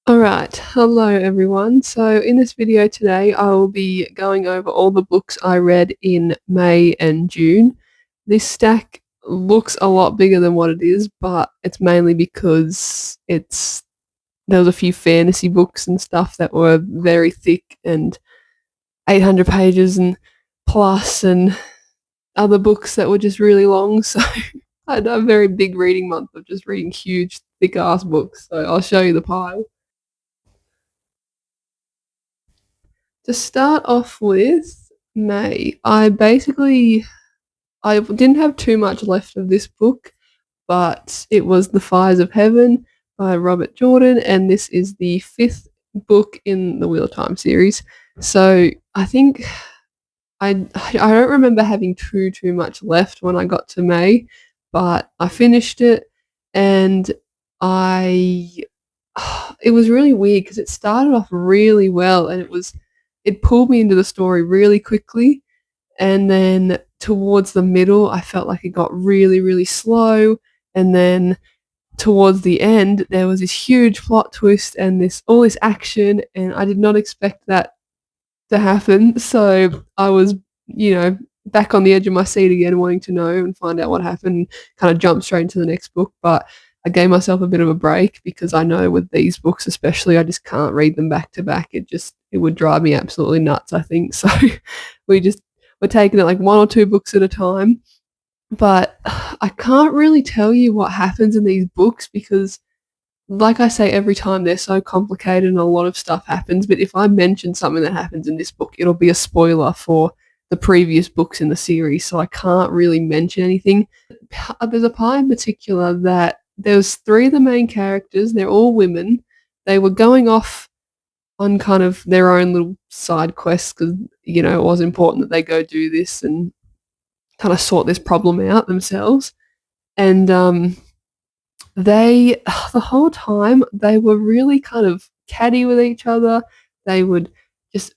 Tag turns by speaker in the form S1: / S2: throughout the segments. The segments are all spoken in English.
S1: Alright, hello everyone. So in this video today, I will be going over all the books I read in May and June. This stack looks a lot bigger than what it is, but it's mainly because there was a few fantasy books and stuff that were very thick and 800 pages and plus, and other books that were just really long. So I had a very big reading month of just reading huge, thick ass books. So I'll show you the pile. To start off with May, I didn't have too much left of this book, but it was The Fires of Heaven by Robert Jordan, and this is the 5th book in the Wheel of Time series. So I think I don't remember having too much left when I got to May, but I finished it, and it was really weird because it started off really well, and it pulled me into the story really quickly, and then towards the middle, I felt like it got really, really slow, and then towards the end, there was this huge plot twist and all this action, and I did not expect that to happen. So I was, back on the edge of my seat again, wanting to know and find out what happened, kind of jump straight into the next book. But I gave myself a bit of a break because I know with these books especially, I just can't read them back to back. It would drive me absolutely nuts, I think. So we're taking it like one or two books at a time. But I can't really tell you what happens in these books because, like I say every time, they're so complicated and a lot of stuff happens. But if I mention something that happens in this book, it'll be a spoiler for the previous books in the series, so I can't really mention anything. There's a part in particular that there's 3 of the main characters, they're all women. They were going off on kind of their own little side quests because, it was important that they go do this and kind of sort this problem out themselves. And the whole time, they were really kind of catty with each other. They would just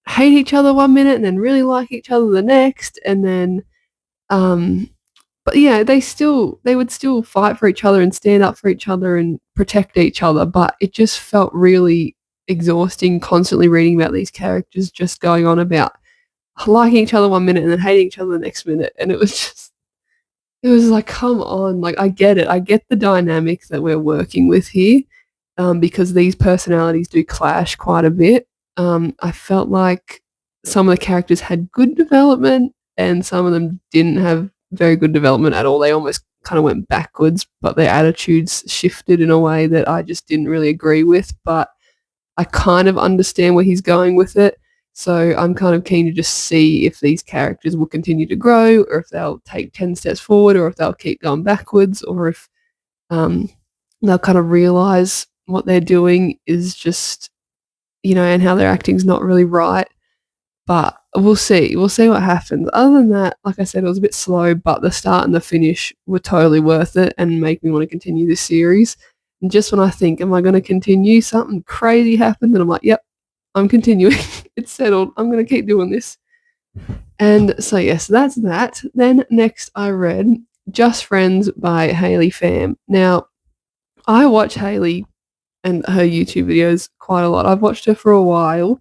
S1: hate each other one minute and then really like each other the next, and then but yeah, they would still fight for each other and stand up for each other and protect each other, but it just felt really exhausting constantly reading about these characters just going on about liking each other one minute and then hating each other the next minute, and it was like, come on, like, I get it. I get the dynamic that we're working with here, because these personalities do clash quite a bit. I felt like some of the characters had good development and some of them didn't have very good development at all. They almost kind of went backwards, but their attitudes shifted in a way that I just didn't really agree with, but I kind of understand where he's going with it. So I'm kind of keen to just see if these characters will continue to grow, or if they'll take 10 steps forward, or if they'll keep going backwards, or if they'll kind of realize what they're doing is just, and how their acting's not really right. But we'll see. We'll see what happens. Other than that, like I said, it was a bit slow, but the start and the finish were totally worth it and make me want to continue this series. And just when I think, am I going to continue, something crazy happened, and I'm like, yep, I'm continuing. It's settled. I'm going to keep doing this. And so, yes, that's that. Then next I read Just Friends by Hayley Pham. Now, I watch Hayley and her YouTube videos quite a lot. I've watched her for a while,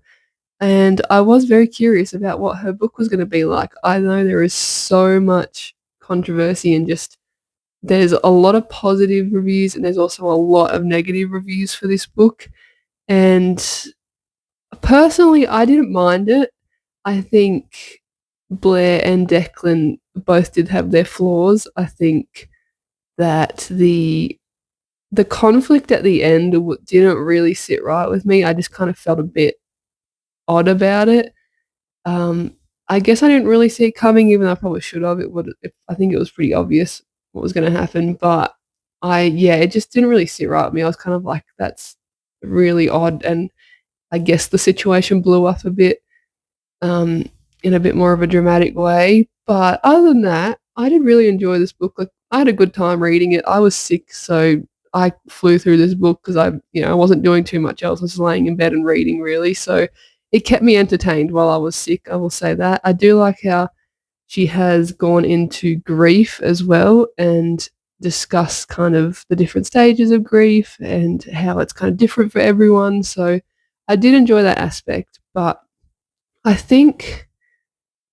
S1: and I was very curious about what her book was going to be like. I know there is so much controversy and just there's a lot of positive reviews and there's also a lot of negative reviews for this book. And personally, I didn't mind it. I think Blair and Declan both did have their flaws. I think that the conflict at the end didn't really sit right with me. I just kind of felt a bit odd about it. I guess I didn't really see it coming, even though I probably should have. I think it was pretty obvious what was going to happen, but it just didn't really sit right with me. I was kind of like, that's really odd, and I guess the situation blew up a bit, in a bit more of a dramatic way. But other than that, I did really enjoy this book. Like, I had a good time reading it. I was sick, so I flew through this book because I wasn't doing too much else. I was laying in bed and reading, really. So it kept me entertained while I was sick, I will say that. I do like how she has gone into grief as well, and discuss kind of the different stages of grief and how it's kind of different for everyone. So I did enjoy that aspect, but I think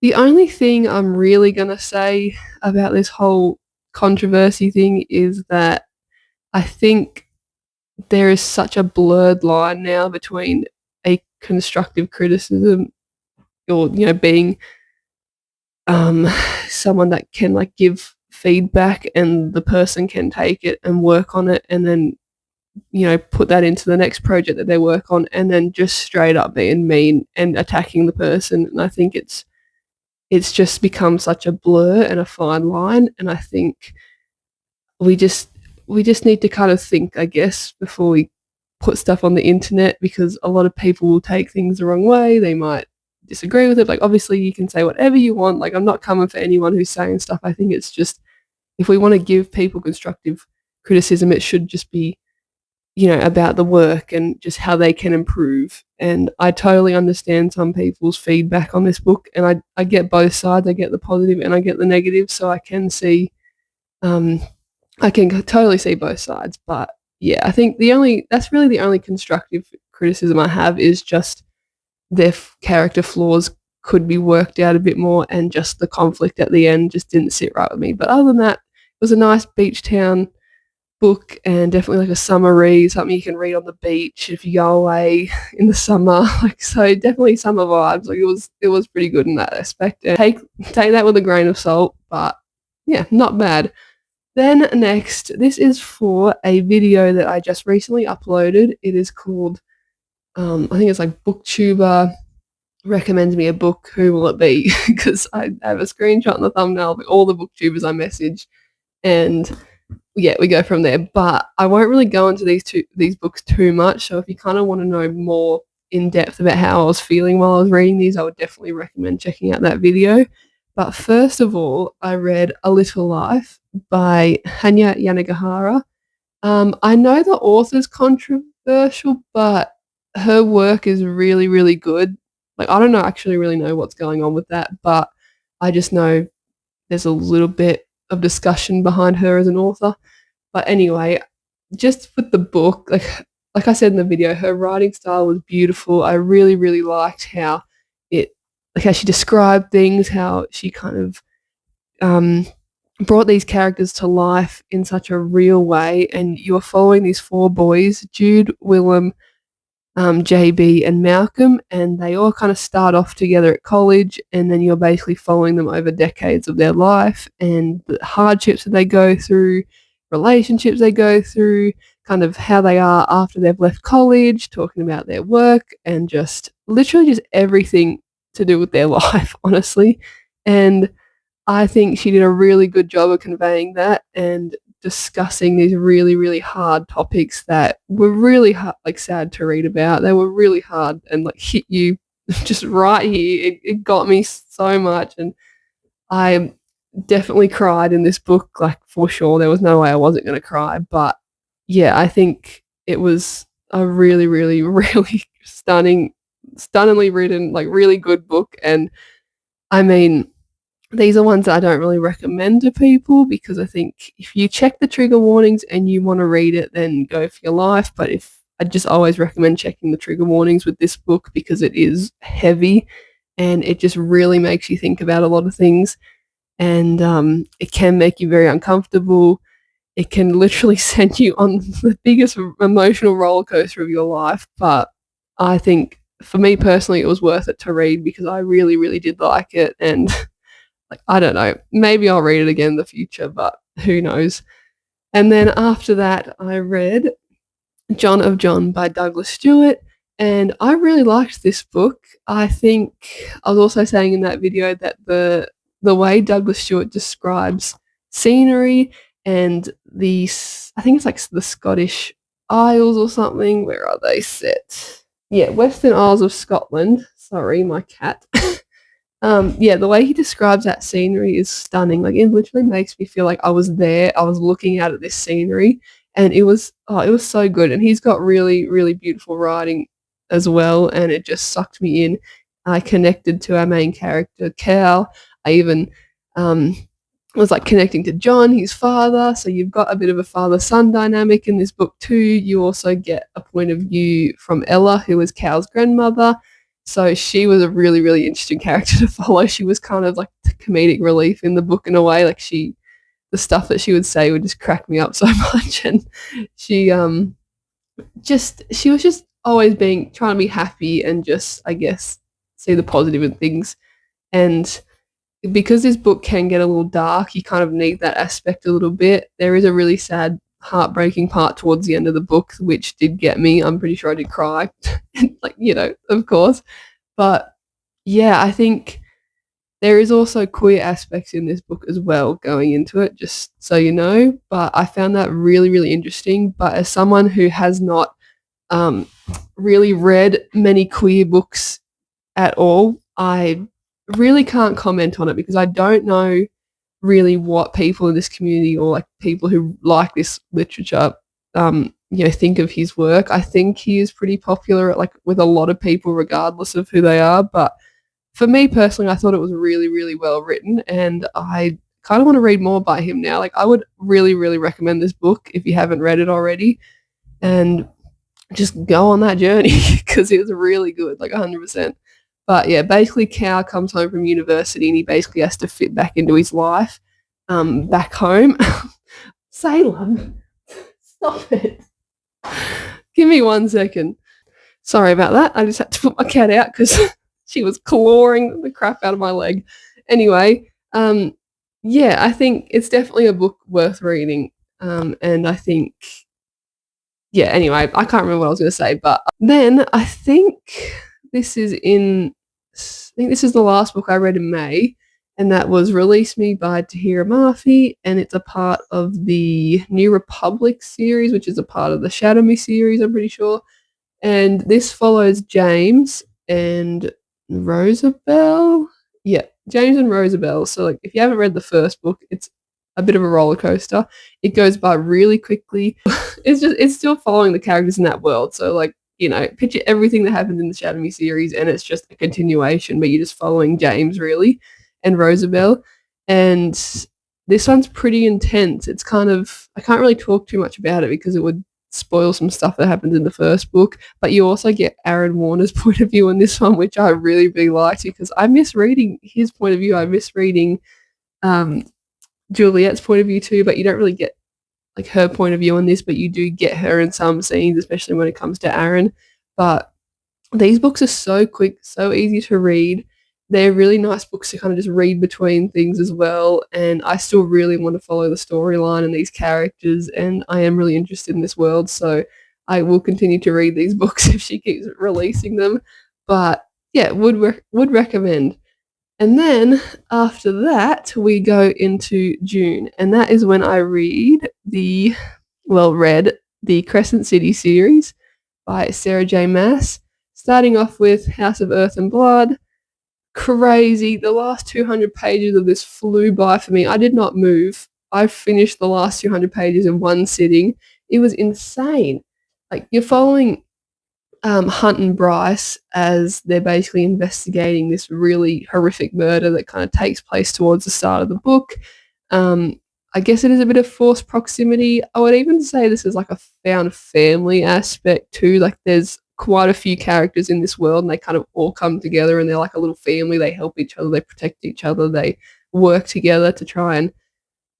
S1: the only thing I'm really gonna say about this whole controversy thing is that I think there is such a blurred line now between a constructive criticism or, being um, someone that can like give feedback and the person can take it and work on it and then put that into the next project that they work on, and then just straight up being mean and attacking the person. And I think it's just become such a blur and a fine line, and I think we just we just need to kind of think, I guess, before we put stuff on the internet, because a lot of people will take things the wrong way. They might disagree with it. Like, obviously you can say whatever you want. Like, I'm not coming for anyone who's saying stuff. I think it's just, if we want to give people constructive criticism, it should just be, about the work and just how they can improve. And I totally understand some people's feedback on this book, and I get both sides. I get the positive and I get the negative, so I can see, um, I can totally see both sides. But yeah, I think that's really the only constructive criticism I have, is just their character flaws could be worked out a bit more, and just the conflict at the end just didn't sit right with me. But other than that, it was a nice beach town book, and definitely like a summer read, something you can read on the beach if you go away in the summer. Like, so definitely summer vibes. Like, it was pretty good in that aspect. And take that with a grain of salt, but yeah, not bad. Then next, this is for a video that I just recently uploaded. It is called, I think it's like Booktuber recommends me a book. Who will it be? Because I have a screenshot in the thumbnail of all the booktubers I messaged, and yeah, we go from there. But I won't really go into these books too much. So if you kind of want to know more in depth about how I was feeling while I was reading these, I would definitely recommend checking out that video. But first of all, I read A Little Life by Hanya Yanagihara. I know the author's controversial, but her work is really, really good. Like, I don't know, actually really know what's going on with that, but I just know there's a little bit of discussion behind her as an author. But anyway, just with the book, like I said in the video, her writing style was beautiful. I really, really liked how how she described things, how she kind of brought these characters to life in such a real way. And you were following these four boys, Jude, Willem, JB and Malcolm, and they all kind of start off together at college, and then you're basically following them over decades of their life and the hardships that they go through, relationships they go through, kind of how they are after they've left college, talking about their work, and just literally just everything to do with their life, honestly. And I think she did a really good job of conveying that and discussing these really, really hard topics that were really hard, like sad to read about. They were really hard and like hit you just right here. It got me so much, and I definitely cried in this book, like, for sure. There was no way I wasn't going to cry. But yeah, I think it was a really, really, really stunningly written, like, really good book. And I mean, these are ones that I don't really recommend to people, because I think if you check the trigger warnings and you want to read it, then go for your life. But I just always recommend checking the trigger warnings with this book, because it is heavy and it just really makes you think about a lot of things. And it can make you very uncomfortable. It can literally send you on the biggest emotional roller coaster of your life. But I think for me personally, it was worth it to read, because I really, really did like it. And like, I don't know, maybe I'll read it again in the future, but who knows. And then after that, I read John of John by Douglas Stewart, and I really liked this book. I think I was also saying in that video that the way Douglas Stewart describes scenery and I think it's like the Scottish Isles or something. Where are they set? Yeah, Western Isles of Scotland. Sorry, my cat. Yeah, the way he describes that scenery is stunning. Like, it literally makes me feel like I was there. I was looking out at this scenery, and it was so good. And he's got really, really beautiful writing as well, and it just sucked me in. I connected to our main character, Cal. I even was like connecting to John, his father. So you've got a bit of a father-son dynamic in this book too. You also get a point of view from Ella, who was Cal's grandmother. So she was a really, really interesting character to follow. She was kind of like the comedic relief in the book in a way. Like the stuff that she would say would just crack me up so much. And she she was just always trying to be happy and just, I guess, see the positive in things. And because this book can get a little dark, you kind of need that aspect a little bit. There is a really sad, heartbreaking part towards the end of the book, which did get me. I'm pretty sure I did cry, like, of course. But yeah, I think there is also queer aspects in this book as well going into it, just so you know. But I found that really, really interesting. But as someone who has not really read many queer books at all, I really can't comment on it because I don't know really what people in this community or like people who like this literature think of his work. I think he is pretty popular like with a lot of people regardless of who they are, but for me personally I thought it was really, really well written, and I kind of want to read more by him now. Like I would really, really recommend this book if you haven't read it already, and just go on that journey because it was really good, like 100%. But yeah, basically Cal comes home from university and he basically has to fit back into his life back home. Salem, stop it. Give me 1 second. Sorry about that. I just had to put my cat out because she was clawing the crap out of my leg. Anyway, yeah, I think it's definitely a book worth reading. And I think, yeah, anyway, I can't remember what I was going to say. But then I think this is the last book I read in May, and that was Release Me by Tahira Murphy, and it's a part of the New Republic series, which is a part of the Shadow Me series, I'm pretty sure. And this follows James and Rosabelle. Yeah, James and Rosabelle. So like if you haven't read the first book, it's a bit of a roller coaster. It goes by really quickly. It's still following the characters in that world. So like, picture everything that happens in the Shadow Me series and it's just a continuation, but you're just following James really and Rosabelle. And this one's pretty intense. It's kind of, I can't really talk too much about it because it would spoil some stuff that happens in the first book, but you also get Aaron Warner's point of view in this one, which I really, really liked because I miss reading his point of view. I miss reading Juliet's point of view too, but you don't really get like her point of view on this, but you do get her in some scenes, especially when it comes to Aaron. But these books are so quick, so easy to read. They're really nice books to kind of just read between things as well, and I still really want to follow the storyline and these characters, and I am really interested in this world, so I will continue to read these books if she keeps releasing them. But yeah, would recommend. And then after that, we go into June, and that is when I read read the Crescent City series by Sarah J. Maas, starting off with House of Earth and Blood. Crazy. The last 200 pages of this flew by for me. I did not move. I finished the last 200 pages in one sitting. It was insane. Like, you're following Hunt and Bryce as they're basically investigating this really horrific murder that kind of takes place towards the start of the book. I guess it is a bit of forced proximity. I would even say this is like a found family aspect too. Like there's quite a few characters in this world and they kind of all come together and they're like a little family. They help each other, they protect each other, they work together to try and,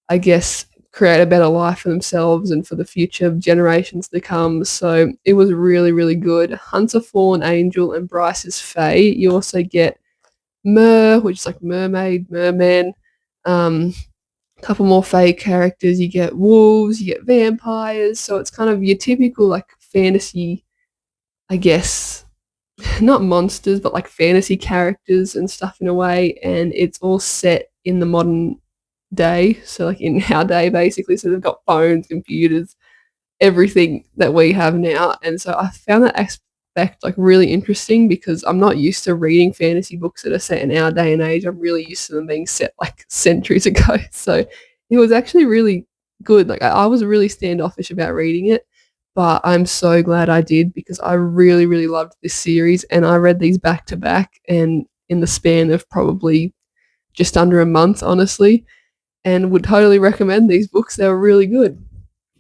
S1: I guess, create a better life for themselves and for the future generations to come. So it was really, really good. Hunt's a fallen angel and Bryce is fae. You also get Mer, which is like mermaid, merman. A couple more fae characters. You get wolves, you get vampires. So it's kind of your typical like fantasy, I guess, not monsters, but like fantasy characters and stuff in a way. And it's all set in the modern day, so like in our day basically. So they've got phones, computers, everything that we have now, and so I found that aspect like really interesting because I'm not used to reading fantasy books that are set in our day and age. I'm really used to them being set like centuries ago. So it was actually really good. Like I was really standoffish about reading it, but I'm so glad I did because I really, really loved this series, and I read these back to back and in the span of probably just under a month, honestly. and would totally recommend these books. They were really good.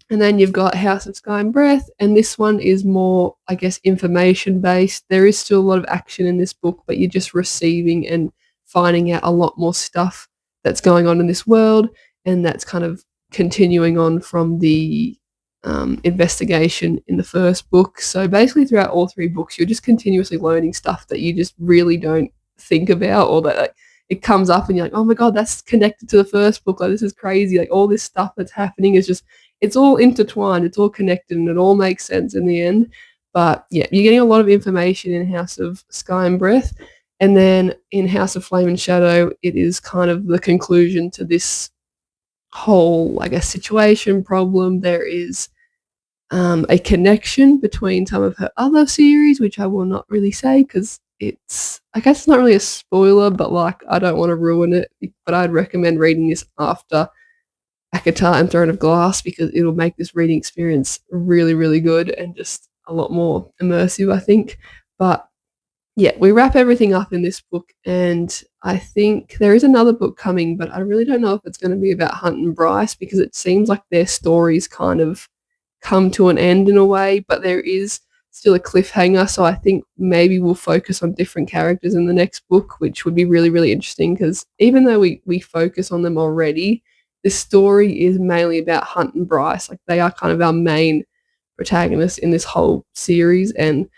S1: And then you've got House of Sky and Breath, and this one is more, I guess, information based. There is still a lot of action in this book, but you're just receiving and finding out a lot more stuff that's going on in this world, and that's kind of continuing on from the investigation in the first book. So basically, throughout all three books, you're just continuously learning stuff that you just really don't think about, or that like, it comes up and you're like, oh my god, that's connected to the first book. Like, this is crazy. Like, all this stuff that's happening is just, it's all intertwined, it's all connected, and it all makes sense in the end. But yeah, you're getting a lot of information in House of Sky and Breath. And then in House of Flame and Shadow, it is kind of the conclusion to this whole, I guess, situation problem. There is a connection between some of her other series, which I will not really say because it's, I guess it's not really a spoiler, but like, I don't want to ruin it. But I'd recommend reading this after ACOTAR and Throne of Glass because it'll make this reading experience really, really good and just a lot more immersive, I think. But yeah, we wrap everything up in this book, and I think there is another book coming, but I really don't know if it's going to be about Hunt and Bryce because it seems like their stories kind of come to an end in a way, but there is still a cliffhanger. So I think maybe we'll focus on different characters in the next book, which would be really, really interesting because even though we focus on them already, the story is mainly about Hunt and Bryce. Like, they are kind of our main protagonists in this whole series, and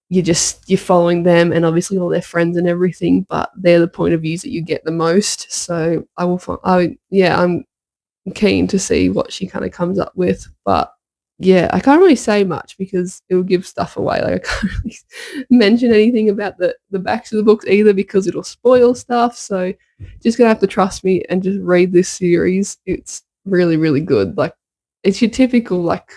S1: you're following them and obviously all their friends and everything, but they're the point of views that you get the most. So I'm keen to see what she kind of comes up with. But yeah, I can't really say much because it will give stuff away. Like, I can't really mention anything about the backs of the books either because it'll spoil stuff. So just gonna have to trust me and just read this series. It's really, really good. Like, it's your typical like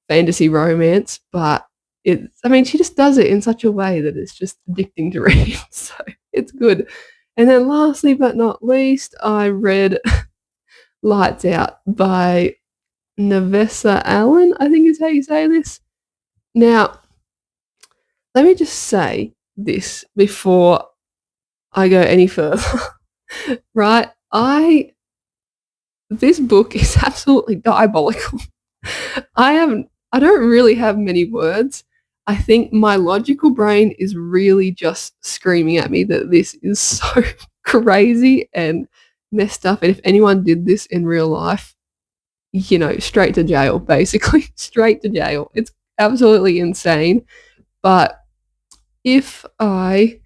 S1: fantasy romance, but I mean, she just does it in such a way that it's just addicting to read. So it's good. And then lastly but not least, I read Lights Out by Navessa Allen, I think is how you say this. Now, let me just say this before I go any further. Right? This book is absolutely diabolical. I don't really have many words. I think my logical brain is really just screaming at me that this is so crazy and messed up. And if anyone did this in real life, straight to jail, basically. Straight to jail. It's absolutely insane. But if I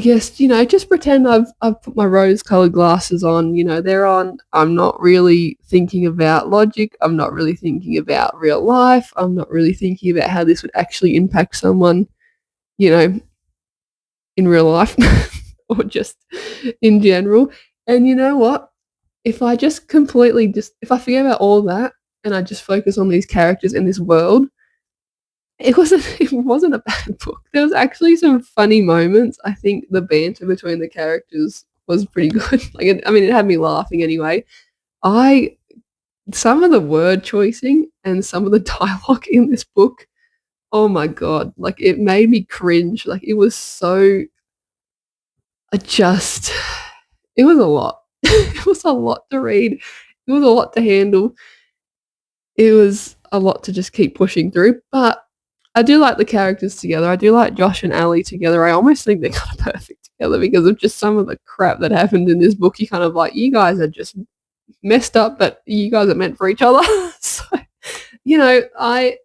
S1: guess, just pretend I've put my rose-colored glasses on, they're on. I'm not really thinking about logic. I'm not really thinking about real life. I'm not really thinking about how this would actually impact someone, in real life or just in general. And you know what? If I just completely if I forget about all that and I just focus on these characters in this world, it wasn't a bad book. There was actually some funny moments. I think the banter between the characters was pretty good. It had me laughing anyway. Some of the word choicing and some of the dialogue in this book, oh my god, like, it made me cringe. Like, it was so just it was a lot. It was a lot to read. It was a lot to handle. It was a lot to just keep pushing through, but I do like the characters together. I do like Josh and Ali together. I almost think they're kind of perfect together because of just some of the crap that happened in this book. You kind of like, you guys are just messed up, but you guys are meant for each other. So, I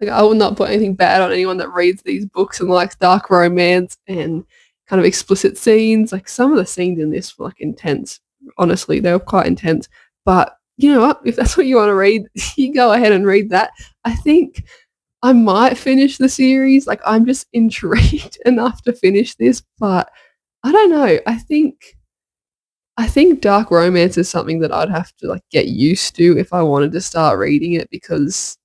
S1: will not put anything bad on anyone that reads these books and likes dark romance and kind of explicit scenes. Like, some of the scenes in this were like intense. Honestly, they were quite intense. But you know what? If that's what you want to read, you go ahead and read that. I think I might finish the series. Like, I'm just intrigued enough to finish this, but I don't know. I think dark romance is something that I'd have to like get used to if I wanted to start reading it, because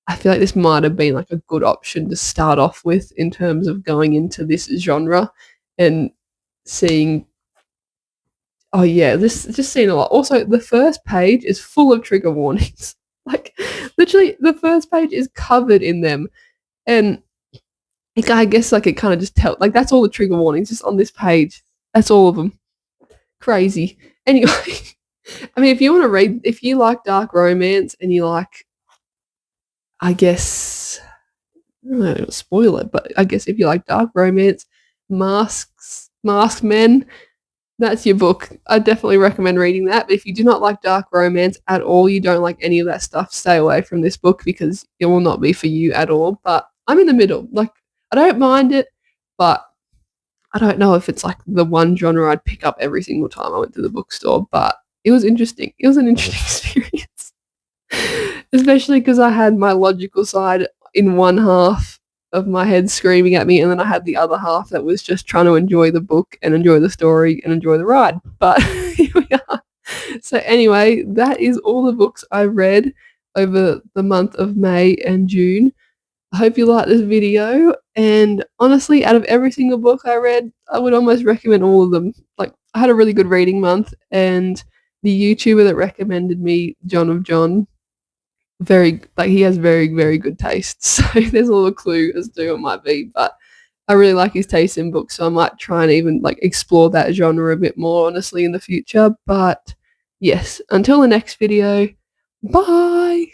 S1: I feel like this might have been like a good option to start off with in terms of going into this genre and seeing. Oh yeah, this just seen a lot. Also, the first page is full of trigger warnings. Like, literally, the first page is covered in them, and I guess like it kind of just that's all the trigger warnings just on this page. That's all of them. crazy. Anyway, I mean, if you like dark romance and you like, I guess, I don't know, spoil it, but I guess if you like dark romance, Masked Men, that's your book. I definitely recommend reading that. But if you do not like dark romance at all, you don't like any of that stuff, stay away from this book because it will not be for you at all. But I'm in the middle. Like, I don't mind it, but I don't know if it's like the one genre I'd pick up every single time I went to the bookstore. But it was interesting. It was an interesting experience, especially because I had my logical side in one half of my head screaming at me, and then I had the other half that was just trying to enjoy the book and enjoy the story and enjoy the ride. But here we are. So anyway, that is all the books I read over the month of May and June. I hope you like this video, and honestly, out of every single book I read, I would almost recommend all of them. Like, I had a really good reading month, and the YouTuber that recommended me, John of John, he has very, very good taste. So there's a little clue as to who it might be, but I really like his taste in books, so I might try and even like explore that genre a bit more honestly in the future. But yes, until the next video, bye.